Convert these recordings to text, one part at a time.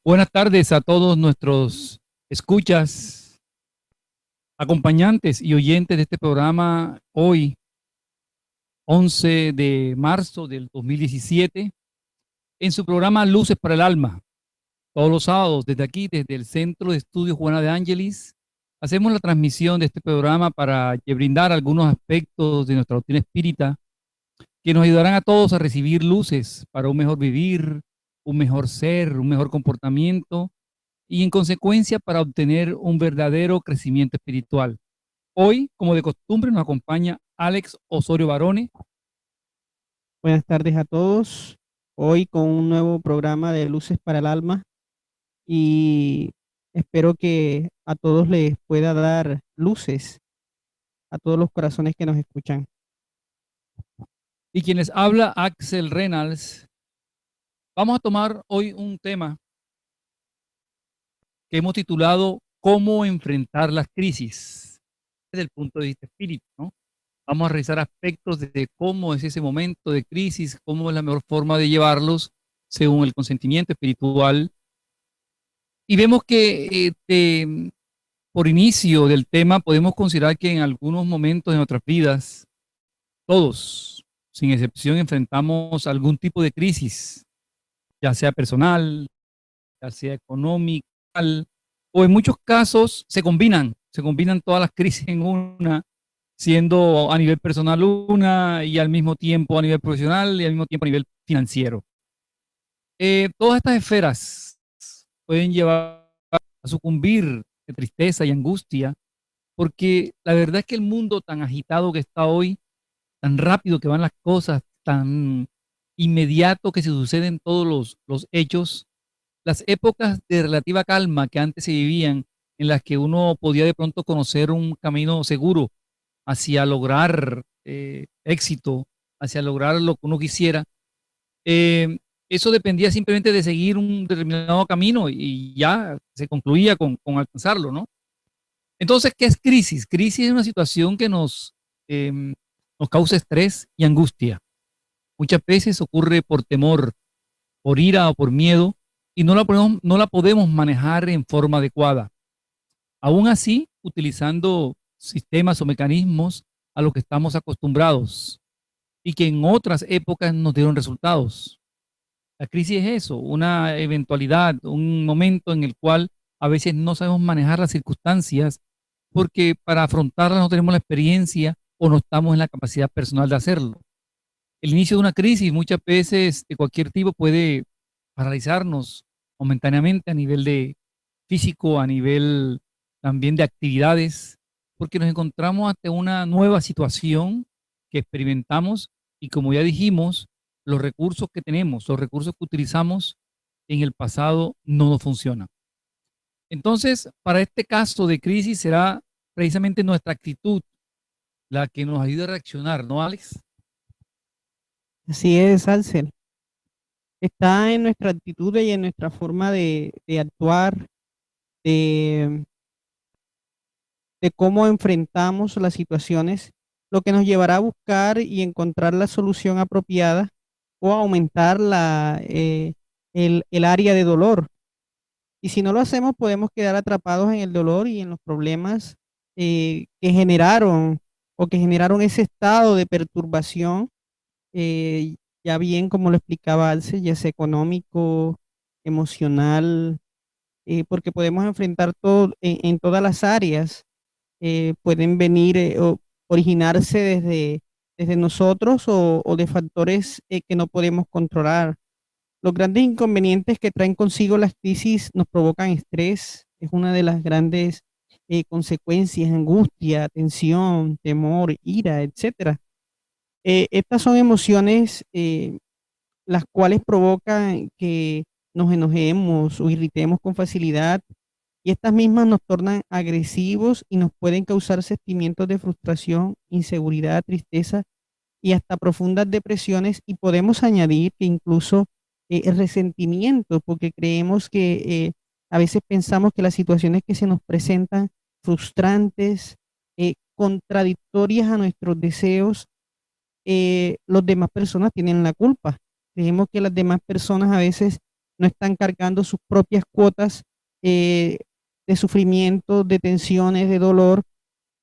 Buenas tardes a todos nuestros escuchas, acompañantes y oyentes de este programa hoy, 11 de marzo del 2017, en su programa Luces para el Alma. Todos los sábados, desde aquí, desde el Centro de Estudios Juana de Ángelis, hacemos la transmisión de este programa para brindar algunos aspectos de nuestra doctrina espírita que nos ayudarán a todos a recibir luces para un mejor vivir, un mejor ser, un mejor comportamiento y en consecuencia para obtener un verdadero crecimiento espiritual. Hoy, como de costumbre, nos acompaña Alex Osorio Barone. Buenas tardes a todos. Hoy con un nuevo programa de Luces para el Alma y espero que a todos les pueda dar luces a todos los corazones que nos escuchan. Y quien les habla, Axel Reynolds. Vamos a tomar hoy un tema que hemos titulado ¿Cómo enfrentar las crisis? Desde el punto de vista espíritu, ¿no? Vamos a revisar aspectos de cómo es ese momento de crisis, cómo es la mejor forma de llevarlos según el consentimiento espiritual. Y vemos que por inicio del tema podemos considerar que en algunos momentos de nuestras vidas, todos, sin excepción, enfrentamos algún tipo de crisis, ya sea personal, ya sea económica, o en muchos casos se combinan todas las crisis en una, siendo a nivel personal una y al mismo tiempo a nivel profesional y al mismo tiempo a nivel financiero. Todas estas esferas pueden llevar a sucumbir de tristeza y angustia, porque la verdad es que el mundo tan agitado que está hoy, tan rápido que van las cosas, tan inmediato que se suceden todos los hechos, las épocas de relativa calma que antes se vivían, en las que uno podía de pronto conocer un camino seguro hacia lograr éxito, hacia lograr lo que uno quisiera, eh, eso dependía simplemente de seguir un determinado camino y ya se concluía con alcanzarlo, ¿no? Entonces, ¿qué es crisis? Crisis es una situación que nos causa estrés y angustia. Muchas veces ocurre por temor, por ira o por miedo y no la podemos manejar en forma adecuada. Aún así, utilizando sistemas o mecanismos a los que estamos acostumbrados y que en otras épocas nos dieron resultados. La crisis es eso, una eventualidad, un momento en el cual a veces no sabemos manejar las circunstancias porque para afrontarlas no tenemos la experiencia o no estamos en la capacidad personal de hacerlo. El inicio de una crisis muchas veces de cualquier tipo puede paralizarnos momentáneamente a nivel de físico, a nivel también de actividades, porque nos encontramos ante una nueva situación que experimentamos y como ya dijimos, los recursos que tenemos, los recursos que utilizamos en el pasado no nos funcionan. Entonces, para este caso de crisis será precisamente nuestra actitud la que nos ayude a reaccionar, ¿no, Alex? Así es, Alcel. Está en nuestra actitud y en nuestra forma de actuar, de, de cómo enfrentamos las situaciones, lo que nos llevará a buscar y encontrar la solución apropiada o aumentar el área de dolor. Y si no lo hacemos, podemos quedar atrapados en el dolor y en los problemas que generaron o que generaron ese estado de perturbación, ya bien como lo explicaba Alce, ya sea económico, emocional, porque podemos enfrentar todo en todas las áreas, pueden venir o originarse desde nosotros o de factores que no podemos controlar. Los grandes inconvenientes que traen consigo las crisis nos provocan estrés, es una de las grandes consecuencias, angustia, tensión, temor, ira, etcétera. Estas son emociones las cuales provocan que nos enojemos o irritemos con facilidad y estas mismas nos tornan agresivos y nos pueden causar sentimientos de frustración, inseguridad, tristeza y hasta profundas depresiones y podemos añadir que incluso el resentimiento, porque creemos que a veces pensamos que las situaciones que se nos presentan frustrantes, contradictorias a nuestros deseos, las demás personas tienen la culpa. Creemos que las demás personas a veces no están cargando sus propias cuotas de sufrimiento, de tensiones, de dolor,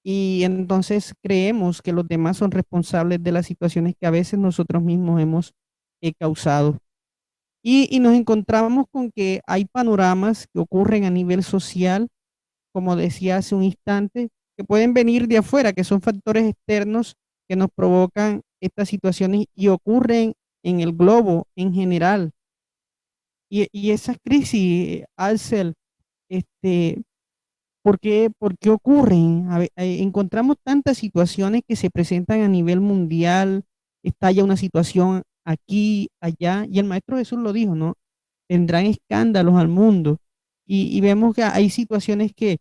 y entonces creemos que los demás son responsables de las situaciones que a veces nosotros mismos hemos causado. Y nos encontramos con que hay panoramas que ocurren a nivel social, como decía hace un instante, que pueden venir de afuera, que son factores externos que nos provocan estas situaciones y ocurren en el globo en general. Y esas crisis, Alcel, este, por qué ocurren? Encontramos tantas situaciones que se presentan a nivel mundial, estalla una situación aquí, allá, y el Maestro Jesús lo dijo, ¿no? Tendrán escándalos al mundo. Y vemos que hay situaciones que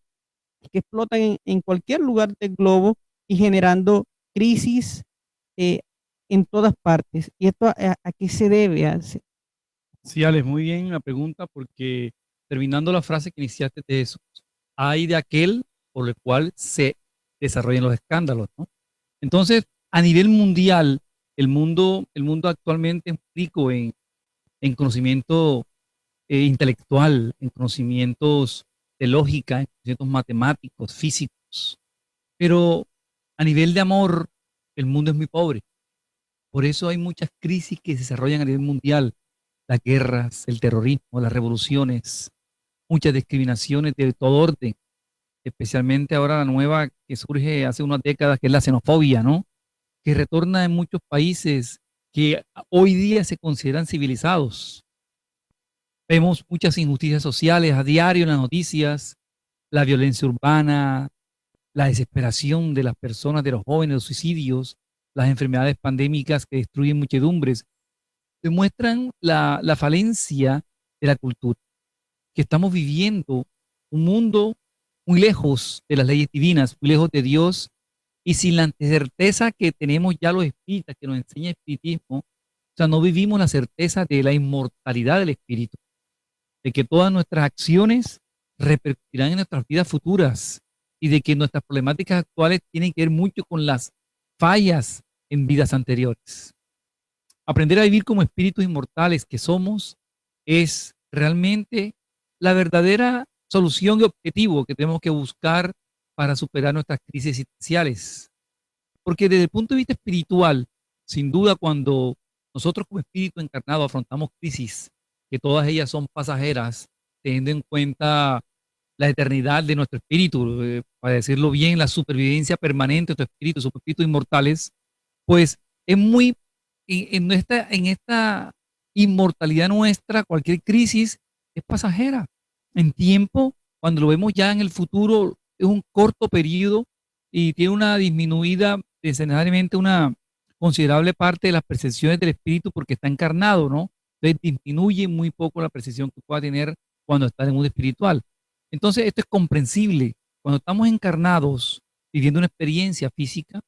explotan en cualquier lugar del globo y generando crisis eh, en todas partes. ¿Y esto a qué se debe? Sí, Alex, muy bien la pregunta porque terminando la frase que iniciaste de eso, hay de aquel por el cual se desarrollan los escándalos, ¿no? Entonces, a nivel mundial, el mundo actualmente es rico en conocimiento intelectual, en conocimientos de lógica, en conocimientos matemáticos, físicos, pero a nivel de amor, el mundo es muy pobre. Por eso hay muchas crisis que se desarrollan a nivel mundial, las guerras, el terrorismo, las revoluciones, muchas discriminaciones de todo orden, especialmente ahora la nueva que surge hace unas décadas, que es la xenofobia, ¿no? Que retorna en muchos países que hoy día se consideran civilizados. Vemos muchas injusticias sociales a diario en las noticias, la violencia urbana, la desesperación de las personas, de los jóvenes, los suicidios, las enfermedades pandémicas que destruyen muchedumbres, demuestran la falencia de la cultura, que estamos viviendo un mundo muy lejos de las leyes divinas, muy lejos de Dios, y sin la certeza que tenemos ya los espíritas, que nos enseña el espiritismo, o sea, no vivimos la certeza de la inmortalidad del espíritu, de que todas nuestras acciones repercutirán en nuestras vidas futuras y de que nuestras problemáticas actuales tienen que ver mucho con las fallas en vidas anteriores. Aprender a vivir como espíritus inmortales que somos es realmente la verdadera solución y objetivo que tenemos que buscar para superar nuestras crisis existenciales. Porque desde el punto de vista espiritual, sin duda, cuando nosotros como espíritu encarnado afrontamos crisis, que todas ellas son pasajeras, teniendo en cuenta la eternidad de nuestro espíritu, para decirlo bien, la supervivencia permanente de nuestro espíritu, sus espíritus inmortales, pues es muy, en esta inmortalidad nuestra, cualquier crisis es pasajera. En tiempo, cuando lo vemos ya en el futuro, es un corto periodo y tiene una disminuida, necesariamente una considerable parte de las percepciones del espíritu porque está encarnado, ¿no? Entonces disminuye muy poco la percepción que pueda tener cuando está en el mundo espiritual. Entonces esto es comprensible. Cuando estamos encarnados, viviendo una experiencia física,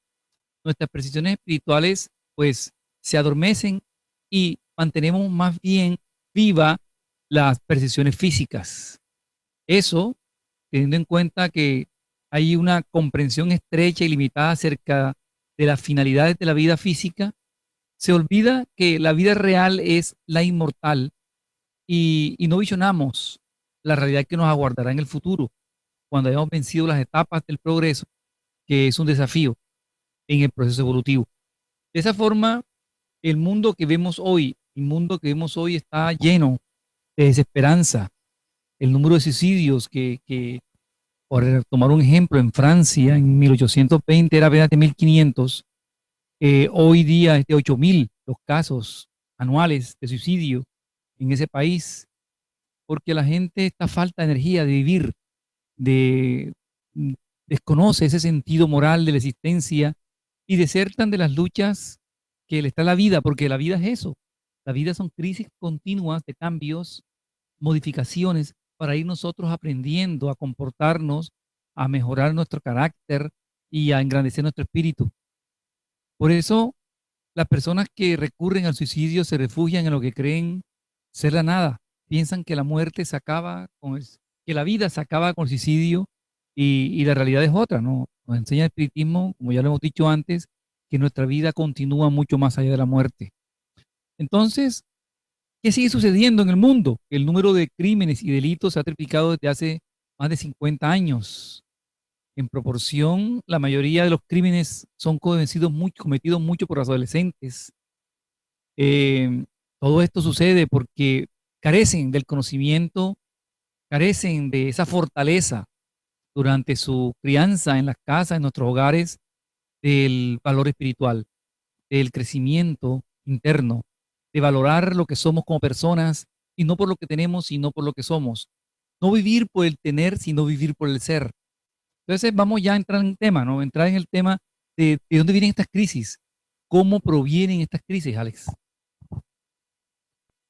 nuestras percepciones espirituales pues se adormecen y mantenemos más bien viva las percepciones físicas. Eso, teniendo en cuenta que hay una comprensión estrecha y limitada acerca de las finalidades de la vida física, se olvida que la vida real es la inmortal y no visionamos la realidad que nos aguardará en el futuro, cuando hayamos vencido las etapas del progreso, que es un desafío en el proceso evolutivo. De esa forma, el mundo que vemos hoy está lleno de desesperanza. El número de suicidios por tomar un ejemplo, en Francia en 1820 era apenas de 1500, hoy día es de 8000 los casos anuales de suicidio en ese país, porque la gente está falta de energía de vivir, de desconoce ese sentido moral de la existencia y desertan de las luchas que le está la vida, porque la vida es eso. La vida son crisis continuas de cambios, modificaciones, para ir nosotros aprendiendo a comportarnos, a mejorar nuestro carácter y a engrandecer nuestro espíritu. Por eso, las personas que recurren al suicidio se refugian en lo que creen ser la nada. Piensan que la muerte se acaba que la vida se acaba con el suicidio y la realidad es otra, ¿no? Nos enseña el espiritismo, como ya lo hemos dicho antes, que nuestra vida continúa mucho más allá de la muerte. Entonces, ¿Qué sigue sucediendo en el mundo? El número de crímenes y delitos se ha triplicado desde hace más de 50 años. En proporción, la mayoría de los crímenes son cometidos mucho por adolescentes. Eh, Todo esto sucede porque carecen del conocimiento, carecen de esa fortaleza durante su crianza en las casas, en nuestros hogares, del valor espiritual, del crecimiento interno, de valorar lo que somos como personas y no por lo que tenemos, sino por lo que somos. No vivir por el tener, sino vivir por el ser. Entonces vamos ya a entrar en el tema, ¿no? Entrar en el tema de dónde vienen estas crisis, cómo provienen estas crisis, Alex.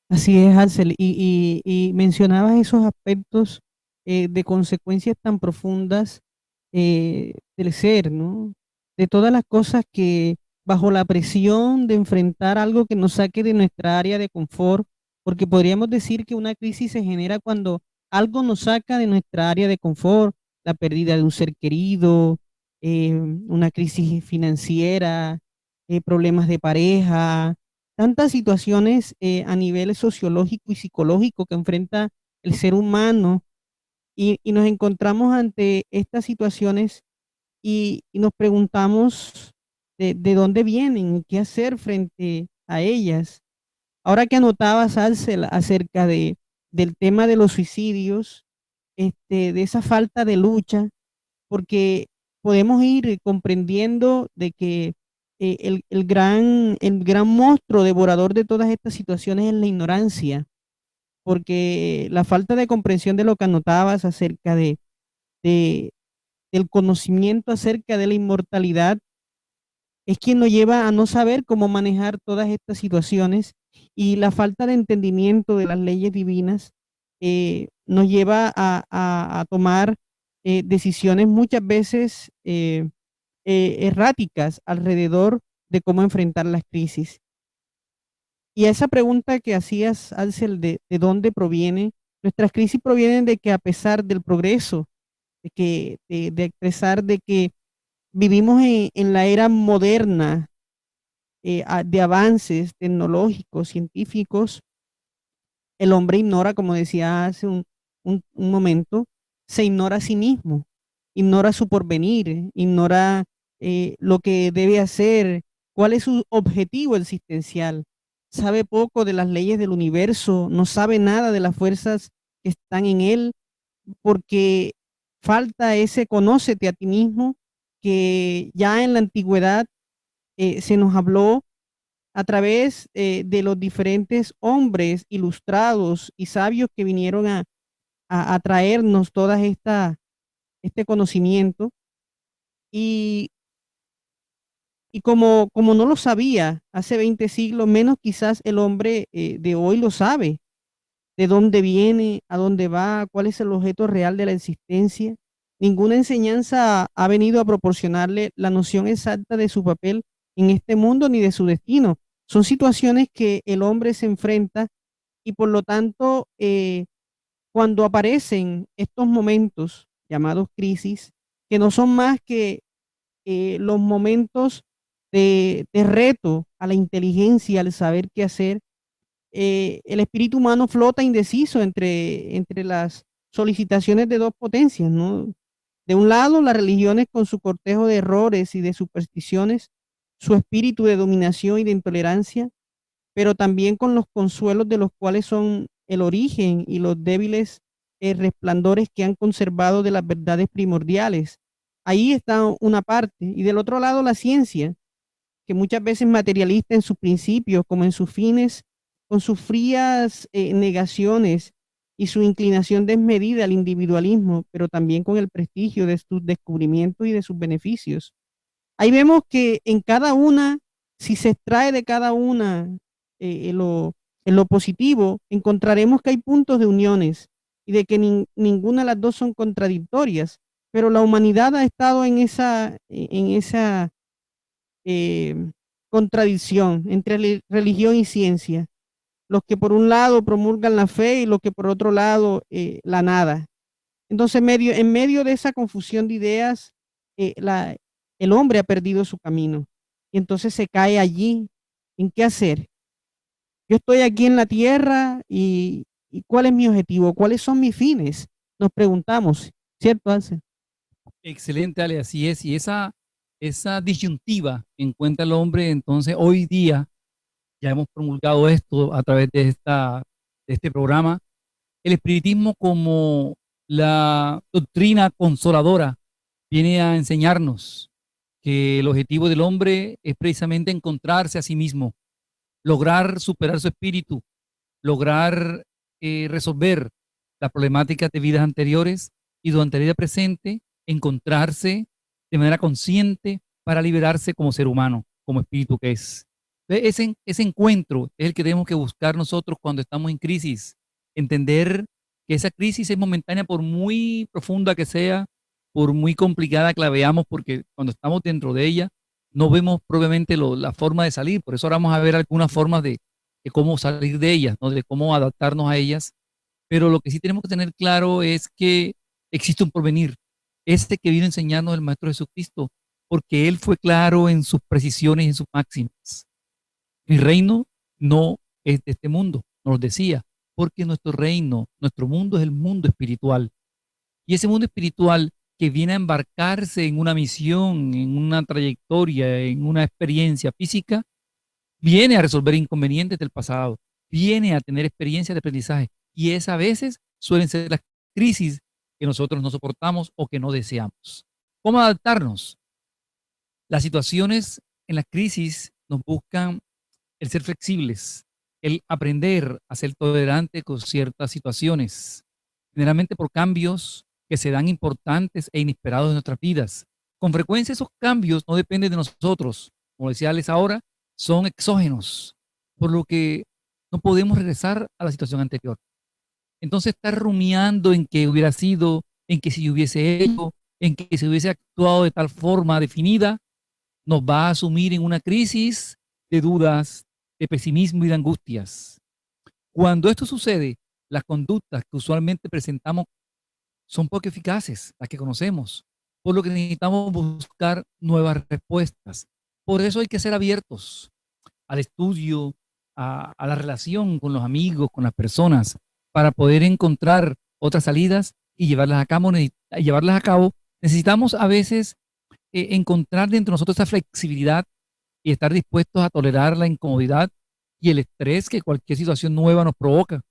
Así es, Hansel, y mencionabas esos aspectos de consecuencias tan profundas del ser, ¿no? De todas las cosas que bajo la presión de enfrentar algo que nos saque de nuestra área de confort, porque podríamos decir que una crisis se genera cuando algo nos saca de nuestra área de confort, la pérdida de un ser querido, una crisis financiera, problemas de pareja, tantas situaciones a nivel sociológico y psicológico que enfrenta el ser humano y nos encontramos ante estas situaciones y nos preguntamos de dónde vienen y qué hacer frente a ellas. Ahora que anotabas, Alcel, acerca del tema de los suicidios, de esa falta de lucha, porque podemos ir comprendiendo de que el gran monstruo devorador de todas estas situaciones es la ignorancia, porque la falta de comprensión de lo que anotabas acerca de- del conocimiento acerca de la inmortalidad es quien nos lleva a no saber cómo manejar todas estas situaciones, y la falta de entendimiento de las leyes divinas nos lleva a tomar decisiones muchas veces erráticas alrededor de cómo enfrentar las crisis. Y a esa pregunta que hacías, Ansel, de dónde proviene, nuestras crisis provienen de que a pesar del progreso, de expresar de que vivimos en la era moderna de avances tecnológicos, científicos, el hombre ignora, como decía hace un momento, se ignora a sí mismo, ignora su porvenir, ignora lo que debe hacer, cuál es su objetivo existencial. Sabe poco de las leyes del universo, no sabe nada de las fuerzas que están en él, porque falta ese conócete a ti mismo que ya en la antigüedad se nos habló a través de los diferentes hombres ilustrados y sabios que vinieron a traernos toda este conocimiento. Y, y como no lo sabía hace 20 siglos, menos quizás el hombre de hoy lo sabe, de dónde viene, a dónde va, cuál es el objeto real de la existencia. Ninguna enseñanza ha venido a proporcionarle la noción exacta de su papel en este mundo ni de su destino. Son situaciones que el hombre se enfrenta y por lo tanto, cuando aparecen estos momentos llamados crisis, que no son más que los momentos de reto a la inteligencia, al saber qué hacer, el espíritu humano flota indeciso entre las solicitaciones de dos potencias, ¿no? De un lado, las religiones con su cortejo de errores y de supersticiones, su espíritu de dominación y de intolerancia, pero también con los consuelos de los cuales son el origen y los débiles resplandores que han conservado de las verdades primordiales. Ahí está una parte. Y del otro lado, la ciencia, que muchas veces materialista en sus principios como en sus fines, con sus frías negaciones y su inclinación desmedida al individualismo, pero también con el prestigio de sus descubrimientos y de sus beneficios. Ahí vemos que en cada una, si se extrae de cada una en lo positivo, encontraremos que hay puntos de uniones y de que ninguna de las dos son contradictorias, pero la humanidad ha estado en esa eh, contradicción entre religión y ciencia. Los que por un lado promulgan la fe y los que por otro lado la nada. Entonces, en medio de esa confusión de ideas, el hombre ha perdido su camino y entonces se cae allí en qué hacer. Yo estoy aquí en la tierra y ¿cuál es mi objetivo? ¿Cuáles son mis fines? Nos preguntamos, ¿cierto, Ansel? Excelente, Ale, así es. Y esa disyuntiva que encuentra el hombre, entonces hoy día, ya hemos promulgado esto a través de este programa, el espiritismo como la doctrina consoladora viene a enseñarnos que el objetivo del hombre es precisamente encontrarse a sí mismo, lograr superar su espíritu, lograr resolver las problemáticas de vidas anteriores y durante la vida presente, encontrarse de manera consciente para liberarse como ser humano, como espíritu que es. Ese encuentro es el que tenemos que buscar nosotros cuando estamos en crisis, entender que esa crisis es momentánea por muy profunda que sea, por muy complicada que la veamos, porque cuando estamos dentro de ella no vemos propiamente la forma de salir. Por eso ahora vamos a ver algunas formas de cómo salir de ellas, ¿no? De cómo adaptarnos a ellas. Pero lo que sí tenemos que tener claro es que existe un porvenir, este que vino a enseñarnos el Maestro Jesucristo, porque Él fue claro en sus precisiones y en sus máximas. Mi reino no es de este mundo, nos lo decía, porque nuestro reino, nuestro mundo es el mundo espiritual. Y ese mundo espiritual que viene a embarcarse en una misión, en una trayectoria, en una experiencia física, viene a resolver inconvenientes del pasado, viene a tener experiencias de aprendizaje. Y esas a veces suelen ser las crisis que nosotros no soportamos o que no deseamos. ¿Cómo adaptarnos? Las situaciones en las crisis nos buscan el ser flexibles, el aprender a ser tolerante con ciertas situaciones, generalmente por cambios que se dan importantes e inesperados en nuestras vidas. Con frecuencia esos cambios no dependen de nosotros, como decía Alex ahora, son exógenos, por lo que no podemos regresar a la situación anterior. Entonces estar rumiando en que hubiera sido, en que si hubiese hecho, en que se hubiese actuado de tal forma definida, nos va a sumir en una crisis de dudas, de pesimismo y de angustias. Cuando esto sucede, las conductas que usualmente presentamos son poco eficaces, las que conocemos, por lo que necesitamos buscar nuevas respuestas. Por eso hay que ser abiertos al estudio, a la relación con los amigos, con las personas, para poder encontrar otras salidas y llevarlas a cabo. Necesitamos a veces encontrar dentro de nosotros esa flexibilidad y estar dispuestos a tolerar la incomodidad y el estrés que cualquier situación nueva nos provoca,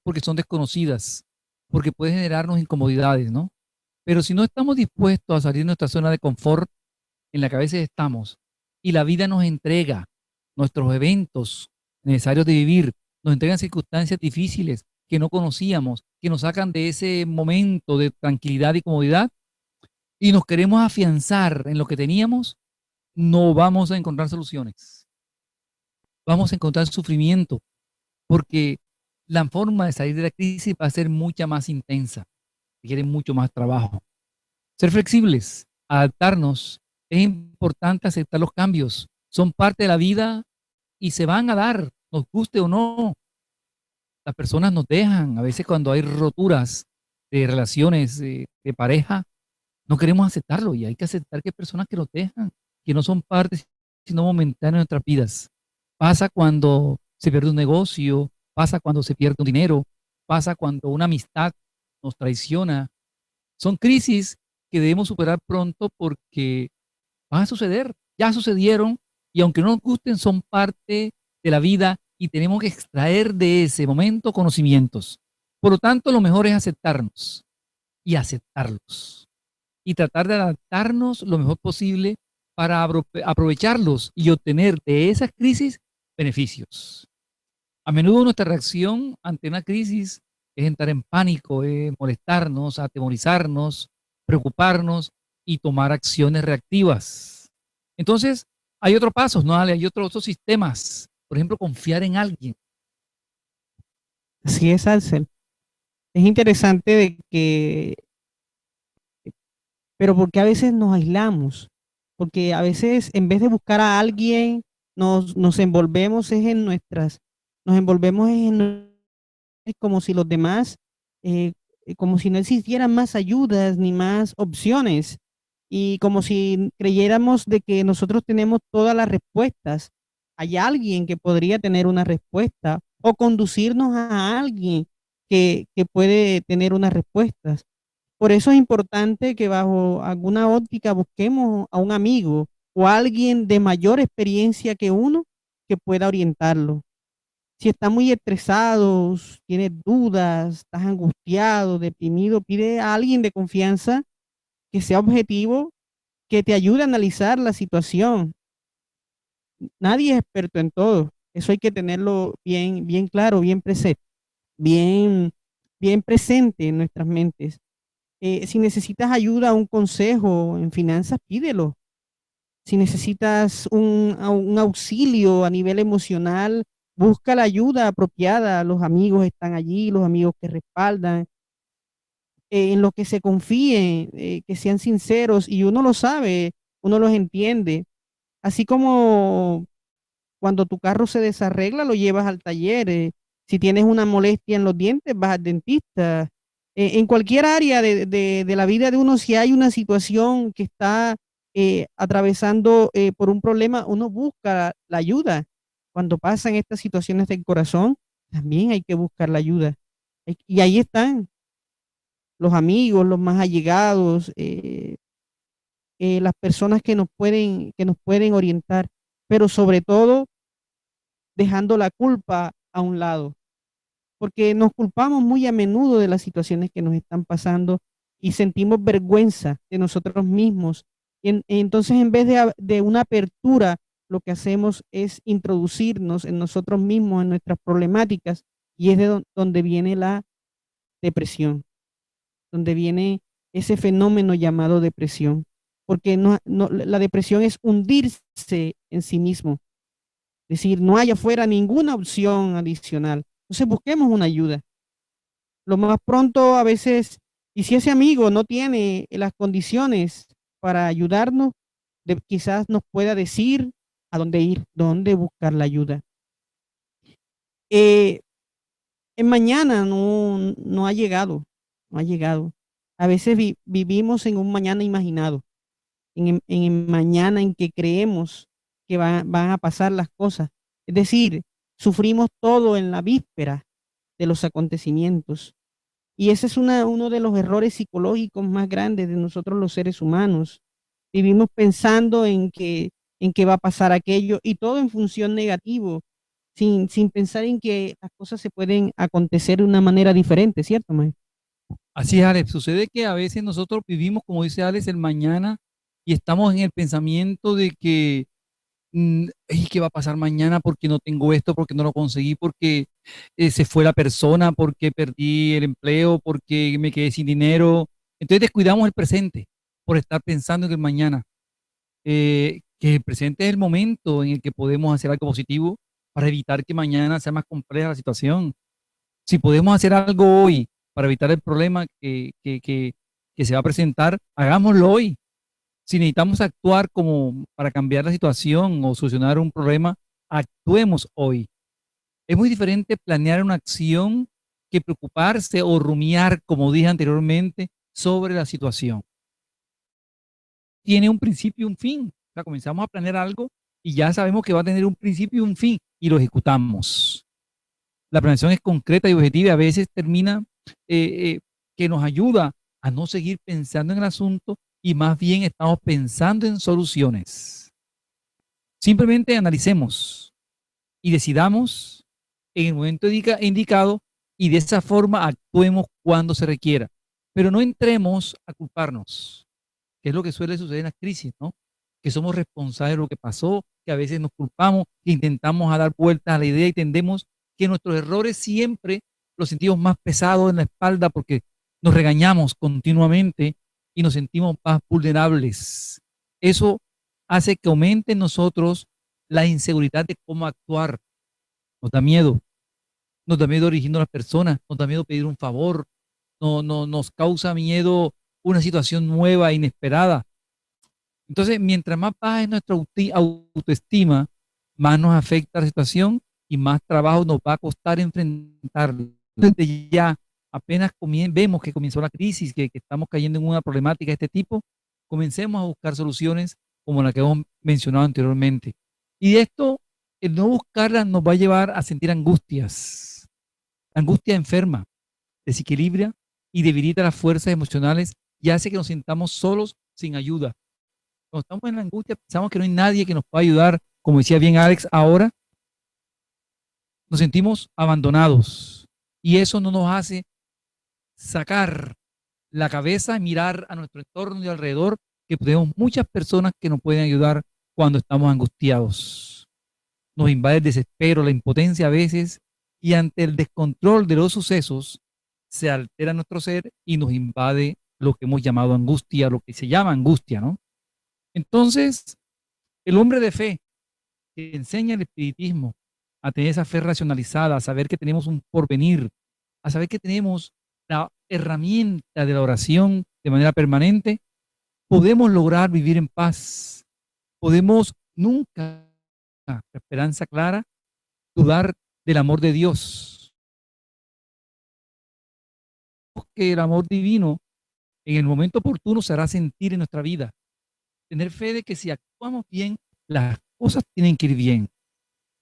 porque son desconocidas, porque puede generarnos incomodidades, ¿no? Pero si no estamos dispuestos a salir de nuestra zona de confort en la que a veces estamos y la vida nos entrega nuestros eventos necesarios de vivir, nos entregan circunstancias difíciles que no conocíamos, que nos sacan de ese momento de tranquilidad y comodidad y nos queremos afianzar en lo que teníamos, no vamos a encontrar soluciones. Vamos a encontrar sufrimiento, porque la forma de salir de la crisis va a ser mucha más intensa, requiere mucho más trabajo. Ser flexibles, adaptarnos, es importante aceptar los cambios, son parte de la vida y se van a dar, nos guste o no. Las personas nos dejan, a veces cuando hay roturas de relaciones de pareja, no queremos aceptarlo y hay que aceptar que hay personas que nos dejan, que no son parte, sino momentáneas de nuestras vidas. Pasa cuando se pierde un negocio, pasa cuando se pierde un dinero, pasa cuando una amistad nos traiciona. Son crisis que debemos superar pronto porque van a suceder, ya sucedieron y aunque no nos gusten, son parte de la vida y tenemos que extraer de ese momento conocimientos. Por lo tanto, lo mejor es aceptarnos y aceptarlos y tratar de adaptarnos lo mejor posible para aprovecharlos y obtener de esas crisis beneficios. A menudo nuestra reacción ante una crisis es entrar en pánico, es molestarnos, atemorizarnos, preocuparnos y tomar acciones reactivas. Entonces, hay otros pasos, ¿no? Hay otros sistemas. Por ejemplo, confiar en alguien. Así es, Ansel. Es interesante de que, pero porque a veces nos aislamos, porque a veces en vez de buscar a alguien, nos envolvemos es en nuestras, nos envolvemos es como si los demás, como si no existieran más ayudas ni más opciones, y como si creyéramos de que nosotros tenemos todas las respuestas. hay alguien que podría tener una respuesta o conducirnos a alguien que puede tener unas respuestas. Por eso es importante que bajo alguna óptica busquemos a un amigo o a alguien de mayor experiencia que uno que pueda orientarlo. Si estás muy estresado, tienes dudas, estás angustiado, deprimido, pide a alguien de confianza que sea objetivo, que te ayude a analizar la situación. Nadie es experto en todo. Eso hay que tenerlo bien, bien claro, bien presente, bien, bien presente en nuestras mentes. Si necesitas ayuda, un consejo en finanzas, pídelo. Si necesitas un auxilio a nivel emocional, busca la ayuda apropiada. Los amigos están allí, los amigos que respaldan, en lo que se confíen, que sean sinceros y uno lo sabe, uno los entiende. Así como cuando tu carro se desarregla, lo llevas al taller. Si tienes una molestia en los dientes, vas al dentista. En cualquier área de la vida de uno, si hay una situación que está atravesando por un problema, uno busca la ayuda. Cuando pasan estas situaciones del corazón, también hay que buscar la ayuda. Y ahí están los amigos, los más allegados, las personas que nos pueden orientar, pero sobre todo dejando la culpa a un lado, porque nos culpamos muy a menudo de las situaciones que nos están pasando y sentimos vergüenza de nosotros mismos. Entonces, en vez de una apertura, lo que hacemos es introducirnos en nosotros mismos, en nuestras problemáticas, y es donde viene la depresión, donde viene ese fenómeno llamado depresión, porque la depresión es hundirse en sí mismo, es decir, no hay afuera ninguna opción adicional. Entonces busquemos una ayuda. Lo más pronto a veces, y si ese amigo no tiene las condiciones para ayudarnos, quizás nos pueda decir a dónde ir, dónde buscar la ayuda. En mañana no ha llegado, no ha llegado. A veces vivimos en un mañana imaginado, en el mañana en que creemos que van a pasar las cosas. Es decir, sufrimos todo en la víspera de los acontecimientos. Y ese es uno de los errores psicológicos más grandes de nosotros los seres humanos. Vivimos pensando en que va a pasar aquello y todo en función negativo, sin pensar en que las cosas se pueden acontecer de una manera diferente, ¿cierto, Mae? Así es, Alex. Sucede que a veces nosotros vivimos, como dice Alex, el mañana y estamos en el pensamiento de que, "Ey, ¿qué va a pasar mañana? Porque no tengo esto, porque no lo conseguí, porque se fue la persona, porque perdí el empleo, porque me quedé sin dinero". Entonces descuidamos el presente por estar pensando en el mañana. Que el presente es el momento en el que podemos hacer algo positivo para evitar que mañana sea más compleja la situación. Si podemos hacer algo hoy para evitar el problema que se va a presentar, hagámoslo hoy. Si necesitamos actuar como para cambiar la situación o solucionar un problema, actuemos hoy. Es muy diferente planear una acción que preocuparse o rumiar, como dije anteriormente, sobre la situación. Tiene un principio y un fin. O sea, comenzamos a planear algo y ya sabemos que va a tener un principio y un fin y lo ejecutamos. La planeación es concreta y objetiva y a veces termina que nos ayuda a no seguir pensando en el asunto y más bien estamos pensando en soluciones. Simplemente analicemos y decidamos en el momento indicado y de esa forma actuemos cuando se requiera. Pero no entremos a culparnos, que es lo que suele suceder en las crisis, ¿no? Que somos responsables de lo que pasó, que a veces nos culpamos, que intentamos a dar vueltas a la idea y tendemos que nuestros errores siempre los sentimos más pesados en la espalda porque nos regañamos continuamente y nos sentimos más vulnerables. Eso hace que aumente en nosotros la inseguridad de cómo actuar. Nos da miedo dirigirnos a las personas, nos da miedo pedir un favor, nos causa miedo una situación nueva, inesperada. Entonces, mientras más baja es nuestra autoestima, más nos afecta la situación y más trabajo nos va a costar enfrentarla. Desde ya, apenas vemos que comenzó la crisis, que estamos cayendo en una problemática de este tipo, comencemos a buscar soluciones como la que hemos mencionado anteriormente. Y de esto el no buscarla nos va a llevar a sentir angustias. La angustia enferma, desequilibra y debilita las fuerzas emocionales y hace que nos sintamos solos sin ayuda. Cuando estamos en la angustia, pensamos que no hay nadie que nos pueda ayudar, como decía bien Alex ahora, nos sentimos abandonados y eso no nos hace sacar la cabeza y mirar a nuestro entorno y alrededor, que tenemos muchas personas que nos pueden ayudar cuando estamos angustiados. Nos invade el desespero, la impotencia a veces, y ante el descontrol de los sucesos se altera nuestro ser y nos invade lo que hemos llamado angustia, lo que se llama angustia, ¿no? Entonces, el hombre de fe que enseña el espiritismo a tener esa fe racionalizada, a saber que tenemos un porvenir, a saber que tenemos la herramienta de la oración de manera permanente, podemos lograr vivir en paz. Podemos nunca, con esperanza clara, dudar del amor de Dios. Que el amor divino en el momento oportuno se hará sentir en nuestra vida. Tener fe de que si actuamos bien, las cosas tienen que ir bien.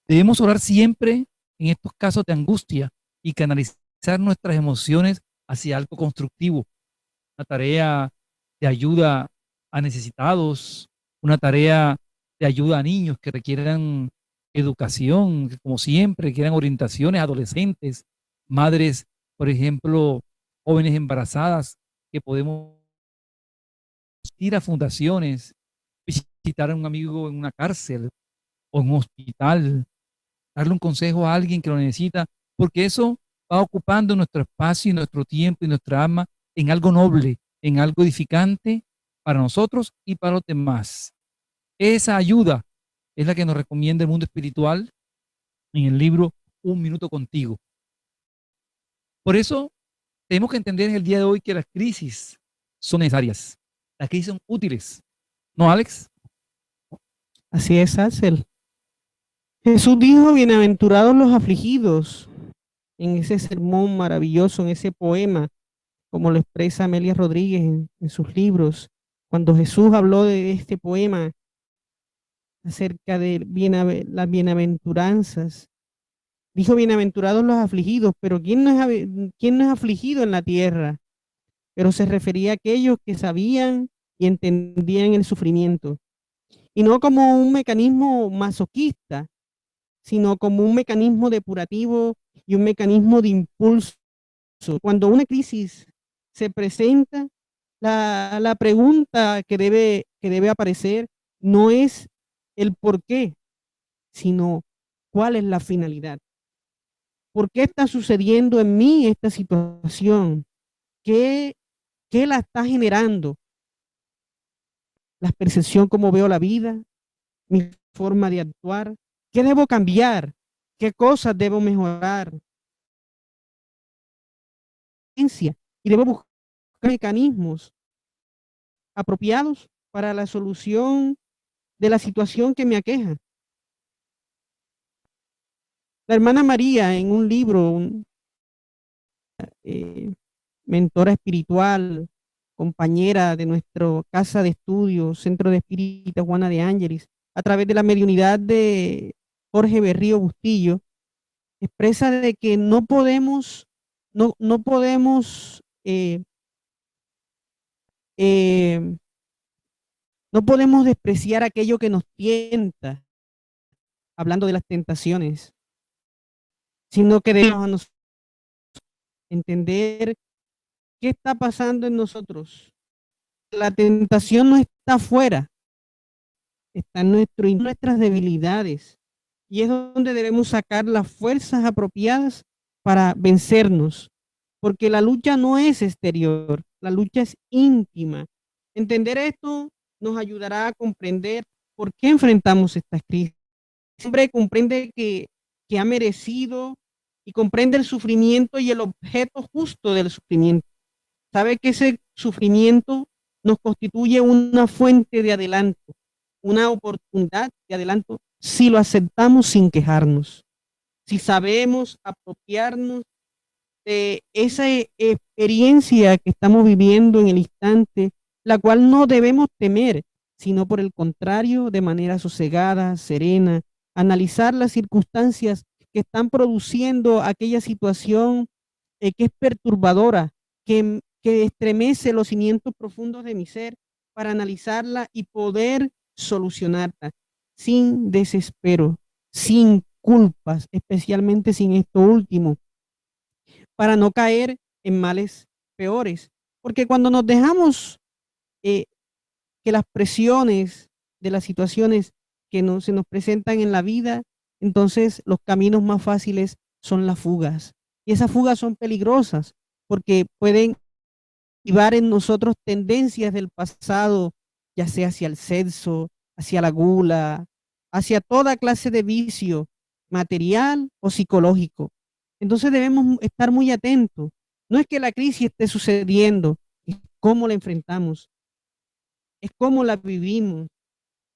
Debemos orar siempre en estos casos de angustia y canalizar nuestras emociones hacia algo constructivo. Una tarea de ayuda a necesitados, una tarea de ayuda a niños que requieran educación, que como siempre, requieran orientaciones, adolescentes, madres, por ejemplo, jóvenes embarazadas, que podemos ir a fundaciones, visitar a un amigo en una cárcel o en un hospital, darle un consejo a alguien que lo necesita, porque eso va ocupando nuestro espacio y nuestro tiempo y nuestra alma en algo noble, en algo edificante para nosotros y para los demás. Esa ayuda es la que nos recomienda el mundo espiritual en el libro Un Minuto Contigo. Por eso tenemos que entender en el día de hoy que las crisis son necesarias, las crisis son útiles. ¿No, Alex? Así es, Axel. Jesús dijo, bienaventurados los afligidos, en ese sermón maravilloso, en ese poema, como lo expresa Amelia Rodríguez en sus libros. Cuando Jesús habló de este poema acerca de las bienaventuranzas, dijo, bienaventurados los afligidos, pero ¿quién no es afligido en la tierra? Pero se refería a aquellos que sabían y entendían el sufrimiento, y no como un mecanismo masoquista, sino como un mecanismo depurativo y un mecanismo de impulso. Cuando una crisis se presenta, la pregunta que debe aparecer no es el por qué, sino cuál es la finalidad. ¿Por qué está sucediendo en mí esta situación? ¿Qué la está generando? La percepción, cómo veo la vida, mi forma de actuar. ¿Qué debo cambiar? ¿Qué cosas debo mejorar? Y debo buscar mecanismos apropiados para la solución de la situación que me aqueja. La hermana María, en un libro, mentora espiritual, compañera de nuestra casa de estudios, Centro de Espíritas Juana de Ángeles, a través de la mediunidad de Jorge Berrío Bustillo, expresa de que no podemos despreciar aquello que nos tienta, hablando de las tentaciones, sino que debemos entender qué está pasando en nosotros. La tentación no está afuera, está en nuestras debilidades, y es donde debemos sacar las fuerzas apropiadas para vencernos, porque la lucha no es exterior, la lucha es íntima. Entender esto nos ayudará a comprender por qué enfrentamos estas crisis. Siempre comprende que ha merecido y comprende el sufrimiento y el objeto justo del sufrimiento. Sabe que ese sufrimiento nos constituye una fuente de adelanto, una oportunidad de adelanto, si lo aceptamos sin quejarnos, si sabemos apropiarnos de esa experiencia que estamos viviendo en el instante, la cual no debemos temer, sino por el contrario, de manera sosegada, serena, analizar las circunstancias que están produciendo aquella situación que es perturbadora, que estremece los cimientos profundos de mi ser, para analizarla y poder solucionarla sin desespero, sin culpas, especialmente sin esto último, para no caer en males peores. Porque cuando nos dejamos que las presiones de las situaciones que se nos presentan en la vida, entonces los caminos más fáciles son las fugas. Y esas fugas son peligrosas porque pueden activar en nosotros tendencias del pasado, ya sea hacia el sexo, hacia la gula, hacia toda clase de vicio material o psicológico. Entonces debemos estar muy atentos. No es que la crisis esté sucediendo, es cómo la enfrentamos, es cómo la vivimos,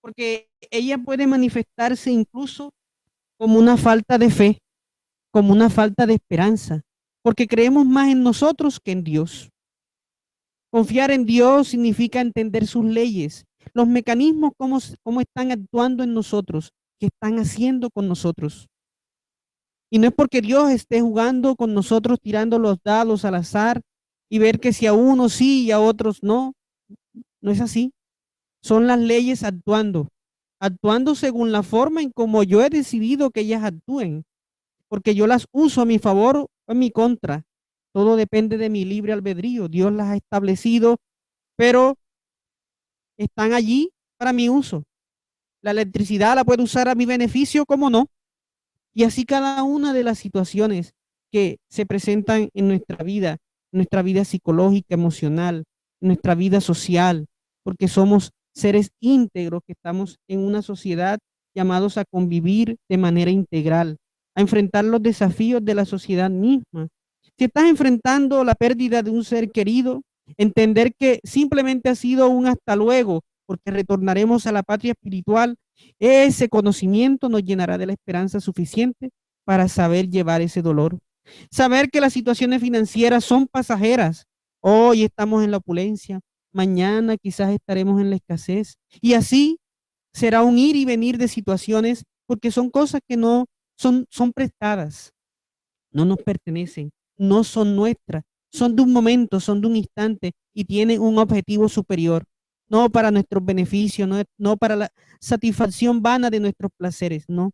porque ella puede manifestarse incluso como una falta de fe, como una falta de esperanza, porque creemos más en nosotros que en Dios. Confiar en Dios significa entender sus leyes, los mecanismos, cómo están actuando en nosotros, qué están haciendo con nosotros. Y no es porque Dios esté jugando con nosotros, tirando los dados al azar y ver que si a unos sí y a otros no. No es así. Son las leyes actuando según la forma en como yo he decidido que ellas actúen, porque yo las uso a mi favor o en mi contra. Todo depende de mi libre albedrío. Dios las ha establecido, pero están allí para mi uso. La electricidad la puedo usar a mi beneficio, como no. Y así cada una de las situaciones que se presentan en nuestra vida psicológica, emocional, nuestra vida social, porque somos seres íntegros que estamos en una sociedad llamados a convivir de manera integral, a enfrentar los desafíos de la sociedad misma. Si estás enfrentando la pérdida de un ser querido, entender que simplemente ha sido un hasta luego, porque retornaremos a la patria espiritual, ese conocimiento nos llenará de la esperanza suficiente para saber llevar ese dolor. Saber que las situaciones financieras son pasajeras. Hoy estamos en la opulencia, mañana quizás estaremos en la escasez. Y así será un ir y venir de situaciones porque son cosas que no son prestadas, no nos pertenecen, no son nuestras, son de un momento, son de un instante y tienen un objetivo superior, no para nuestros beneficios, no para la satisfacción vana de nuestros placeres, no.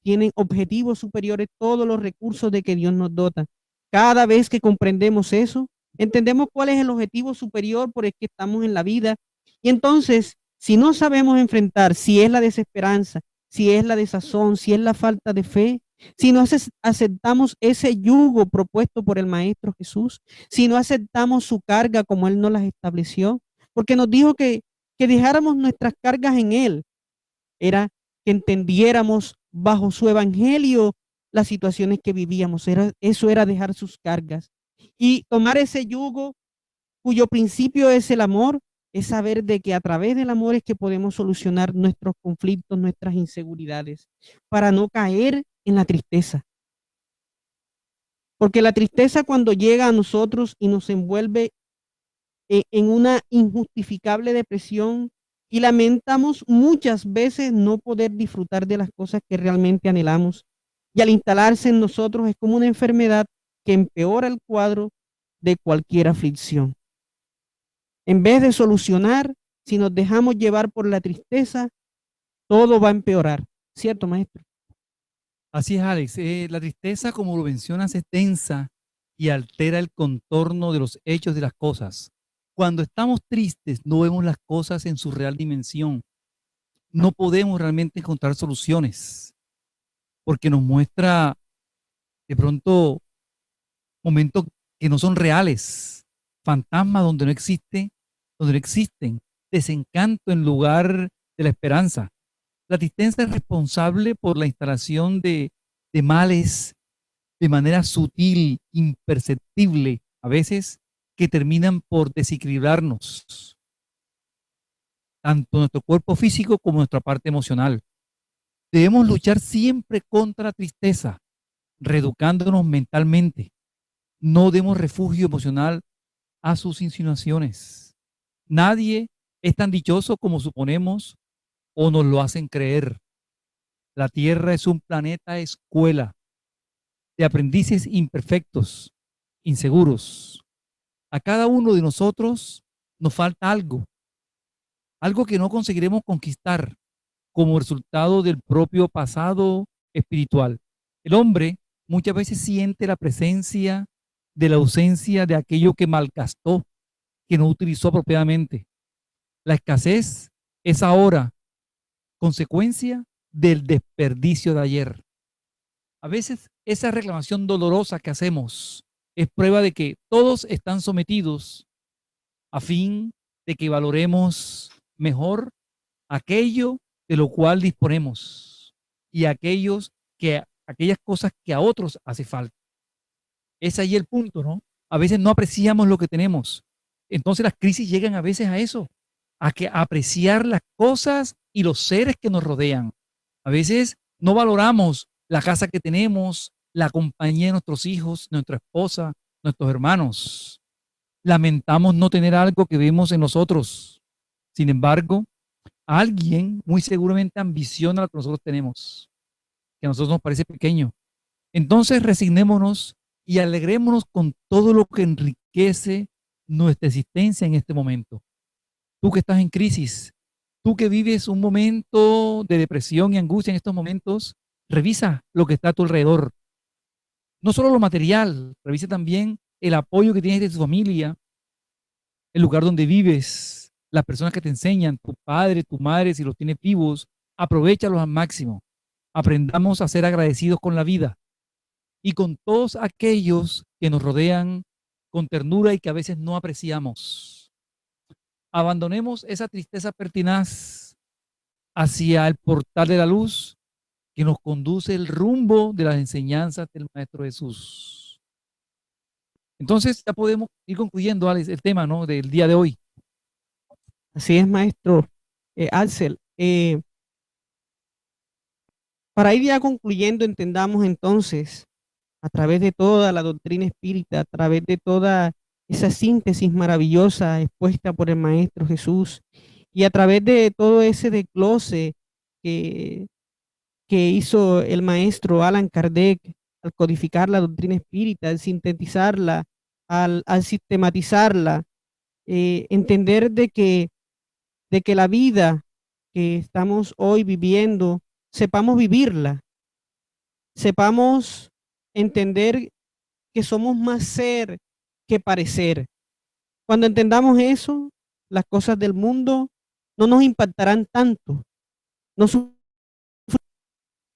Tienen objetivos superiores todos los recursos de que Dios nos dota. Cada vez que comprendemos eso, entendemos cuál es el objetivo superior por el que estamos en la vida. Y entonces, si no sabemos enfrentar, si es la desesperanza, si es la desazón, si es la falta de fe, si no aceptamos ese yugo propuesto por el Maestro Jesús, si no aceptamos su carga como Él nos las estableció, porque nos dijo que dejáramos nuestras cargas en Él, era que entendiéramos bajo su evangelio las situaciones que vivíamos, eso era dejar sus cargas y tomar ese yugo cuyo principio es el amor, es saber de que a través del amor es que podemos solucionar nuestros conflictos, nuestras inseguridades, para no caer en la tristeza. Porque la tristeza cuando llega a nosotros y nos envuelve en una injustificable depresión y lamentamos muchas veces no poder disfrutar de las cosas que realmente anhelamos. Y al instalarse en nosotros es como una enfermedad que empeora el cuadro de cualquier aflicción. En vez de solucionar, si nos dejamos llevar por la tristeza, todo va a empeorar. ¿Cierto, maestro? Así es, Alex. La tristeza, como lo mencionas, es densa y altera el contorno de los hechos de las cosas. Cuando estamos tristes, no vemos las cosas en su real dimensión. No podemos realmente encontrar soluciones, porque nos muestra de pronto momentos que no son reales, fantasmas donde no existen, desencanto en lugar de la esperanza. La tristeza es responsable por la instalación de males de manera sutil, imperceptible, a veces que terminan por desequilibrarnos, tanto nuestro cuerpo físico como nuestra parte emocional. Debemos luchar siempre contra la tristeza, reeducándonos mentalmente. No demos refugio emocional a sus insinuaciones. Nadie es tan dichoso como suponemos o nos lo hacen creer. La Tierra es un planeta escuela de aprendices imperfectos, inseguros. A cada uno de nosotros nos falta algo, algo que no conseguiremos conquistar como resultado del propio pasado espiritual. El hombre muchas veces siente la presencia de la ausencia de aquello que malgastó, que no utilizó apropiadamente. La escasez es ahora consecuencia del desperdicio de ayer. A veces esa reclamación dolorosa que hacemos es prueba de que todos están sometidos a fin de que valoremos mejor aquello de lo cual disponemos y aquellas cosas que a otros hace falta. Es ahí el punto, ¿no? A veces no apreciamos lo que tenemos. Entonces las crisis llegan a veces a eso, a apreciar las cosas y los seres que nos rodean. A veces no valoramos la casa que tenemos, la compañía de nuestros hijos, nuestra esposa, nuestros hermanos. Lamentamos no tener algo que vemos en nosotros. Sin embargo, alguien muy seguramente ambiciona lo que nosotros tenemos, que a nosotros nos parece pequeño. Entonces resignémonos y alegrémonos con todo lo que enriquece nuestra existencia en este momento. Tú que estás en crisis, tú que vives un momento de depresión y angustia en estos momentos, revisa lo que está a tu alrededor. No solo lo material, revisa también el apoyo que tienes de tu familia, el lugar donde vives, las personas que te enseñan, tu padre, tu madre, si los tienes vivos, aprovéchalos al máximo. Aprendamos a ser agradecidos con la vida y con todos aquellos que nos rodean con ternura y que a veces no apreciamos. Abandonemos esa tristeza pertinaz hacia el portal de la luz que nos conduce el rumbo de las enseñanzas del Maestro Jesús. Entonces ya podemos ir concluyendo, Alex, el tema, ¿no?, del día de hoy. Así es, maestro Axel. Para ir ya concluyendo, entendamos entonces, a través de toda la doctrina espírita, a través de toda esa síntesis maravillosa expuesta por el Maestro Jesús y a través de todo ese desglose que, que hizo el Maestro Allan Kardec al codificar la doctrina espírita, al sintetizarla, al sistematizarla, entender de que la vida que estamos hoy viviendo, sepamos vivirla, sepamos entender que somos más ser que parecer. Cuando entendamos eso, las cosas del mundo no nos impactarán tanto, no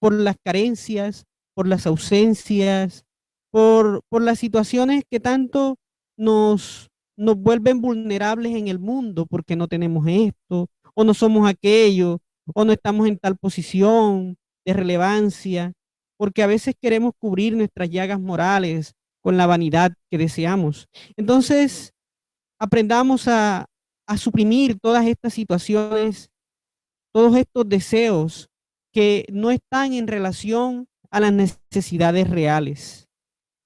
por las carencias, por las ausencias, por las situaciones que tanto nos vuelven vulnerables en el mundo, porque no tenemos esto, o no somos aquello, o no estamos en tal posición de relevancia, porque a veces queremos cubrir nuestras llagas morales con la vanidad que deseamos. Entonces, aprendamos a suprimir todas estas situaciones, todos estos deseos que no están en relación a las necesidades reales.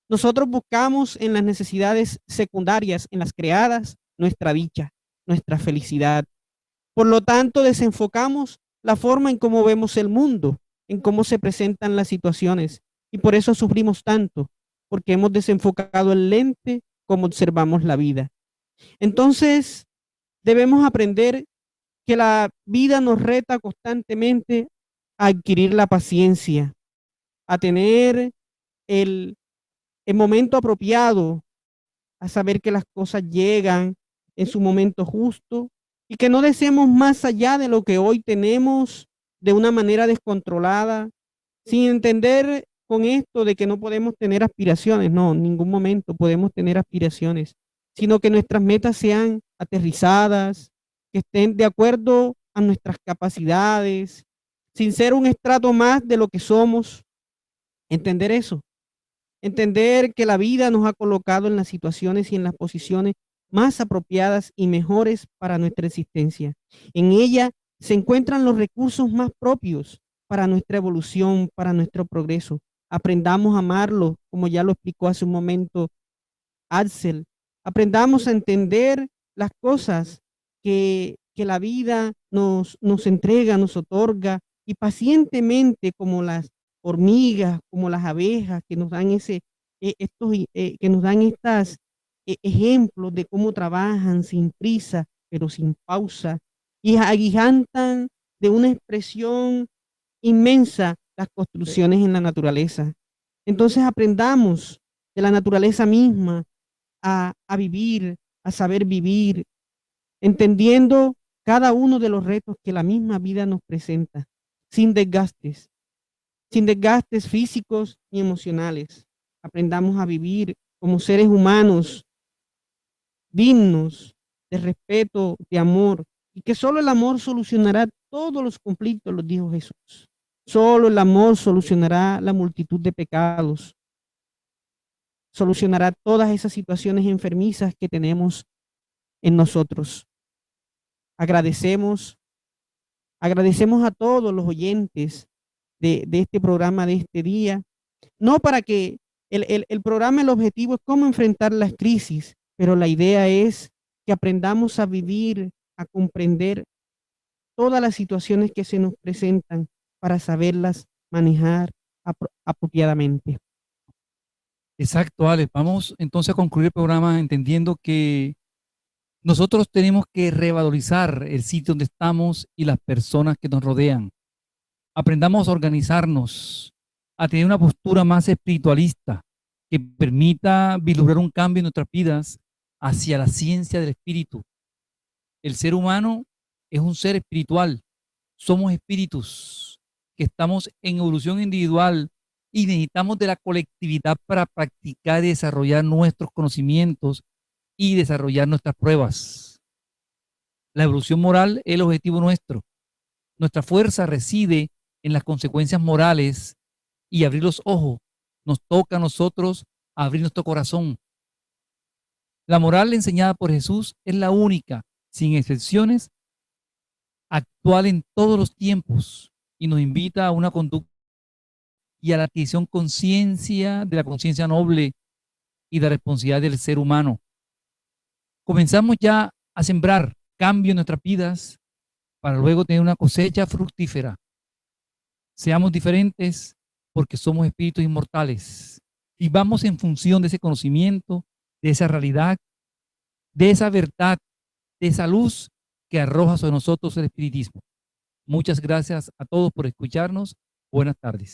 Nosotros buscamos en las necesidades secundarias, en las creadas, nuestra dicha, nuestra felicidad. Por lo tanto, desenfocamos la forma en cómo vemos el mundo, en cómo se presentan las situaciones. Y por eso sufrimos tanto, porque hemos desenfocado el lente como observamos la vida. Entonces, debemos aprender que la vida nos reta constantemente a adquirir la paciencia, a tener el momento apropiado, a saber que las cosas llegan en su momento justo y que no deseemos más allá de lo que hoy tenemos de una manera descontrolada, sin entender con esto de que no podemos tener aspiraciones. No, en ningún momento podemos tener aspiraciones, sino que nuestras metas sean aterrizadas, que estén de acuerdo a nuestras capacidades, sin ser un estrato más de lo que somos. Entender eso. Entender que la vida nos ha colocado en las situaciones y en las posiciones más apropiadas y mejores para nuestra existencia. En ella se encuentran los recursos más propios para nuestra evolución, para nuestro progreso. Aprendamos a amarlo, como ya lo explicó hace un momento Axel. Aprendamos a entender las cosas que la vida nos entrega, nos otorga, y pacientemente como las hormigas, como las abejas que nos dan que nos dan estas ejemplos de cómo trabajan sin prisa, pero sin pausa, y agigantan de una expresión inmensa las construcciones en la naturaleza. Entonces aprendamos de la naturaleza misma a vivir, a saber vivir, entendiendo cada uno de los retos que la misma vida nos presenta, sin desgastes físicos ni emocionales. Aprendamos a vivir como seres humanos dignos de respeto, de amor, y que solo el amor solucionará todos los conflictos, los dijo Jesús. Solo el amor solucionará la multitud de pecados, solucionará todas esas situaciones enfermizas que tenemos en nosotros. Agradecemos a todos los oyentes de este programa de este día, no para que el programa, el objetivo es cómo enfrentar las crisis, pero la idea es que aprendamos a vivir, a comprender todas las situaciones que se nos presentan para saberlas manejar apropiadamente. Exacto, Alex. Vamos entonces a concluir el programa entendiendo que nosotros tenemos que revalorizar el sitio donde estamos y las personas que nos rodean. Aprendamos a organizarnos, a tener una postura más espiritualista que permita vislumbrar un cambio en nuestras vidas hacia la ciencia del espíritu. El ser humano es un ser espiritual. Somos espíritus que estamos en evolución individual y necesitamos de la colectividad para practicar y desarrollar nuestros conocimientos y desarrollar nuestras pruebas. La evolución moral es el objetivo nuestro. Nuestra fuerza reside en las consecuencias morales y abrir los ojos. Nos toca a nosotros abrir nuestro corazón. La moral enseñada por Jesús es la única, sin excepciones, actual en todos los tiempos y nos invita a una conducta y a la adquisición de la conciencia noble y de la responsabilidad del ser humano. Comenzamos ya a sembrar cambio en nuestras vidas para luego tener una cosecha fructífera. Seamos diferentes porque somos espíritus inmortales y vamos en función de ese conocimiento, de esa realidad, de esa verdad, de esa luz que arroja sobre nosotros el espiritismo. Muchas gracias a todos por escucharnos. Buenas tardes.